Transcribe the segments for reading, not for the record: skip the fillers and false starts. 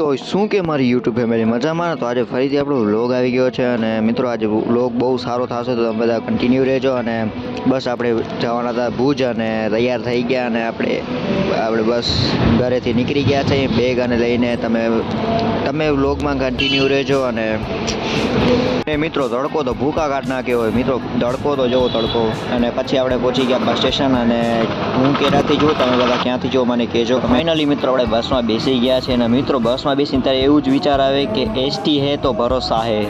તો શું કે મારી યુટ્યુબ ફેમિલી મજામાં? તો આજે ફરીથી આપણો વ્લોગ આવી ગયો છે અને મિત્રો આજે વ્લોગ બહુ સારો થશે તો તમે બધા કન્ટિન્યુ રહેજો. અને બસ આપણે જવાના હતા ભુજ અને તૈયાર થઈ ગયા અને આપણે બસ ઘરેથી નીકળી ગયા છે બેગ અને લઈને. તમે વ્લોગમાં કન્ટિન્યુ રહેજો. અને મિત્રો તડકો તો ભૂકા કાઢ નાખ્યો હોય મિત્રો, તડકો તો જવો તડકો. અને પછી આપણે પહોંચી ગયા બસ સ્ટેશન. અને હું કેરાથી જો, તમે બધા ક્યાંથી જો મને કહેજો. ફાઇનલી મિત્રો આપણે બસમાં બેસી ગયા છે અને મિત્રો બસમાં બેસીને ત્યારે એવું જ વિચાર આવે કે એસટી હે તો ભરોસા હે.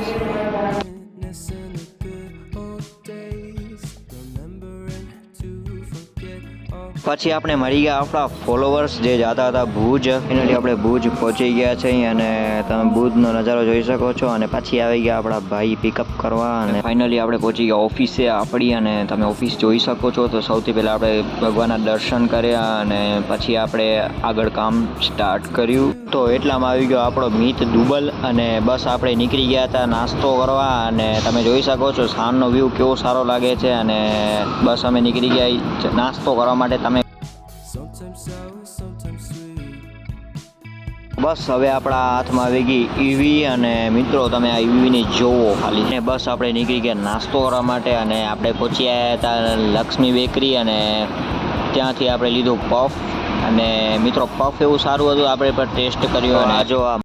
પછી આપણે મળી ગયા આપણા ફોલોવર્સ જે જતા હતા ભુજ. ફાઇનલી આપણે ભુજ પહોંચી ગયા છે અને તમે ભુજનો નજારો જોઈ શકો છો. અને પછી આવી ગયા આપણા ભાઈ પિકઅપ કરવા અને ફાઇનલી આપણે પહોંચી ગયા ઓફિસે આપણી. અને તમે ઓફિસ જોઈ શકો છો. તો સૌથી પહેલાં આપણે ભગવાનના દર્શન કર્યા અને પછી આપણે આગળ કામ સ્ટાર્ટ કર્યું. તો એટલામાં આવી ગયો આપણો મિત દુબલ અને બસ આપણે નીકળી ગયા હતા નાસ્તો કરવા. અને તમે જોઈ શકો છો સાંજનો વ્યૂ કેવો સારો લાગે છે. અને બસ અમે નીકળી ગયા નાસ્તો કરવા માટે. બસ હવે આપણા હાથમાં આવી ગઈ ઈવી. અને મિત્રો તમે આ ઈવીને જોવો ખાલી. અને બસ આપણે નીકળી ગયા નાસ્તો કરવા માટે. અને આપણે પહોંચી આવ્યા હતા લક્ષ્મી બેકરી અને ત્યાંથી આપણે લીધું પફ. અને મિત્રો પફ એવું સારું હતું, આપણે પણ ટેસ્ટ કર્યો. અને આ જો